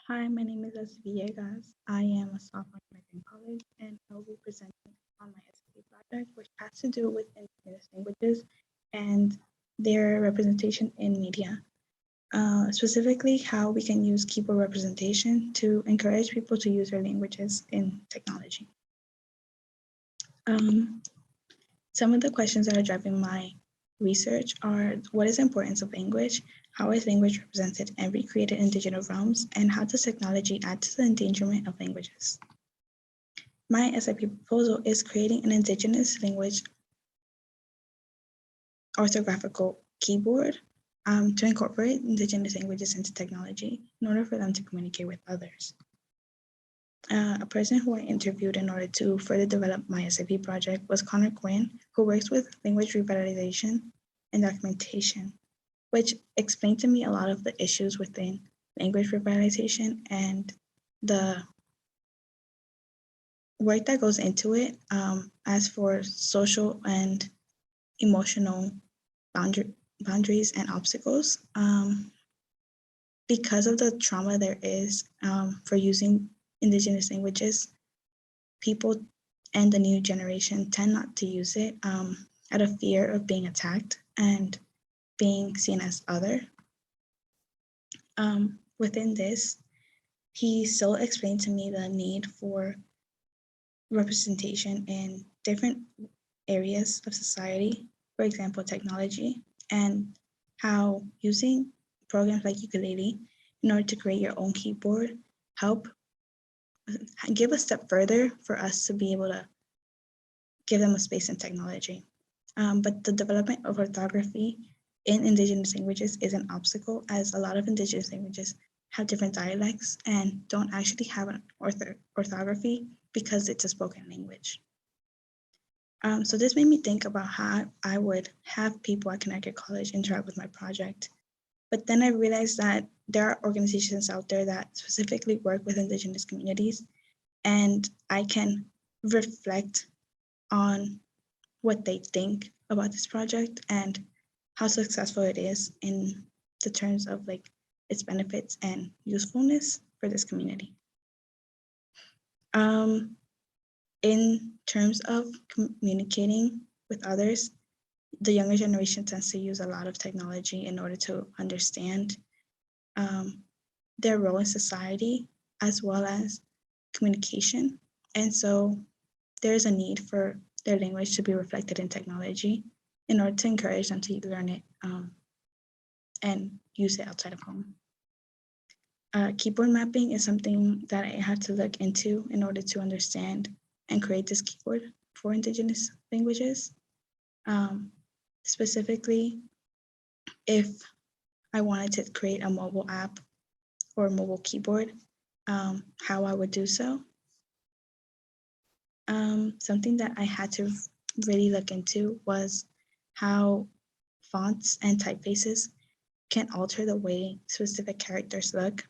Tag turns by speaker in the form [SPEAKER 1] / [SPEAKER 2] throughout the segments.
[SPEAKER 1] Hi, my name is Villegas. I am a sophomore in American College, and I'll be presenting on my essay project, which has to do with indigenous languages and their representation in media. Specifically, how we can use keyboard representation to encourage people to use their languages in technology. Um, some of the questions that are driving my research are: what is the importance of language? How is language represented and recreated in digital realms? And how does technology add to the endangerment of languages? My SIP proposal is creating an indigenous language orthographical keyboard to incorporate indigenous languages into technology in order for them to communicate with others. A person who I interviewed in order to further develop my SIP project was Connor Quinn, who works with language revitalization and documentation, which explained to me a lot of the issues within language revitalization and the work that goes into it, as for social and emotional boundaries and obstacles. Because of the trauma there is for using indigenous languages, people and the new generation tend not to use it out of fear of being attacked and being seen as other. Within this, he still explained to me the need for representation in different areas of society, for example, technology, and how using programs like ukulele in order to create your own keyboard help give a step further for us to be able to give them a space in technology. But the development of orthography in indigenous languages is an obstacle, as a lot of indigenous languages have different dialects and don't actually have an orthography because it's a spoken language. So this made me think about how I would have people at Connecticut College interact with my project. But then I realized that there are organizations out there that specifically work with indigenous communities, and I can reflect on what they think about this project and how successful it is in the terms of like its benefits and usefulness for this community. In terms of communicating with others, the younger generation tends to use a lot of technology in order to understand their role in society as well as communication. And so there's a need for their language to be reflected in technology in order to encourage them to learn it and use it outside of home. Keyboard mapping is something that I had to look into in order to understand and create this keyboard for indigenous languages. Specifically, if I wanted to create a mobile app or a mobile keyboard, how I would do so. Something that I had to really look into was how fonts and typefaces can alter the way specific characters look,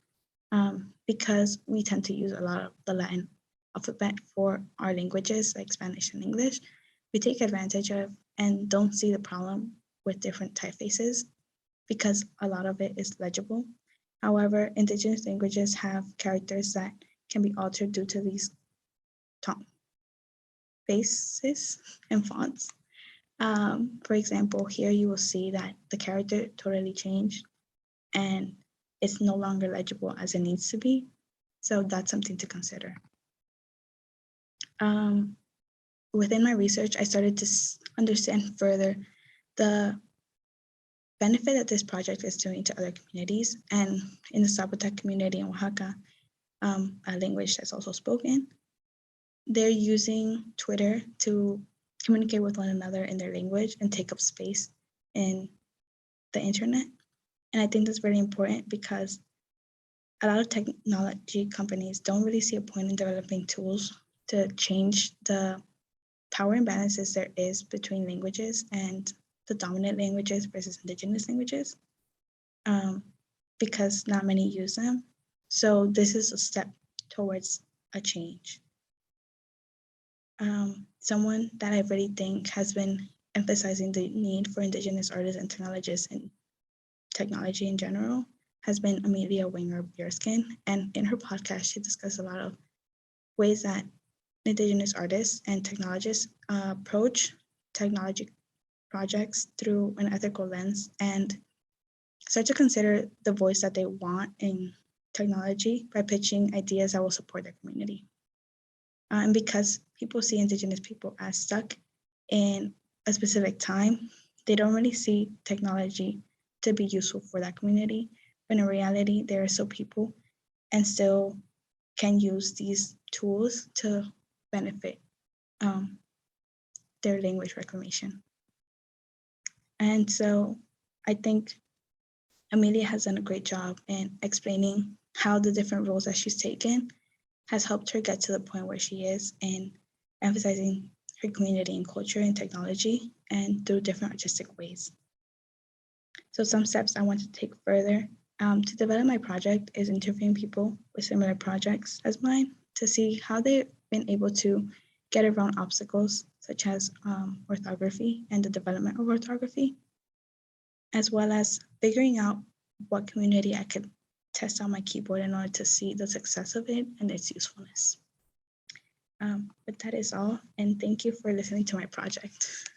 [SPEAKER 1] because we tend to use a lot of the Latin alphabet for our languages like Spanish and English. We take advantage of and don't see the problem with different typefaces because a lot of it is legible. However, indigenous languages have characters that can be altered due to these typefaces and fonts. For example, here you will see that the character totally changed and it's no longer legible as it needs to be. So that's something to consider. Within my research, I started to understand further the benefit that this project is doing to other communities. And in the Zapotec community in Oaxaca, a language that's also spoken, they're using Twitter to communicate with one another in their language and take up space in the internet. And I think that's very important because a lot of technology companies don't really see a point in developing tools to change the power imbalances there is between languages and the dominant languages versus indigenous languages, because not many use them. So this is a step towards a change. Someone that I really think has been emphasizing the need for indigenous artists and technologists and technology in general has been Amelia Winger Beerskin, and in her podcast, she discussed a lot of ways that Indigenous artists and technologists approach technology projects through an ethical lens and start to consider the voice that they want in technology by pitching ideas that will support their community. And because people see Indigenous people as stuck in a specific time, they don't really see technology to be useful for that community. But in reality, there are still people and still can use these tools to benefit um, their language reclamation. And so I think Amelia has done a great job in explaining how the different roles that she's taken has helped her get to the point where she is in emphasizing her community and culture and technology and through different artistic ways. So some steps I want to take further to develop my project is interviewing people with similar projects as mine to see how they've been able to get around obstacles such as orthography and the development of orthography, as well as figuring out what community I could test on my keyboard in order to see the success of it and its usefulness. But that is all, and thank you for listening to my project.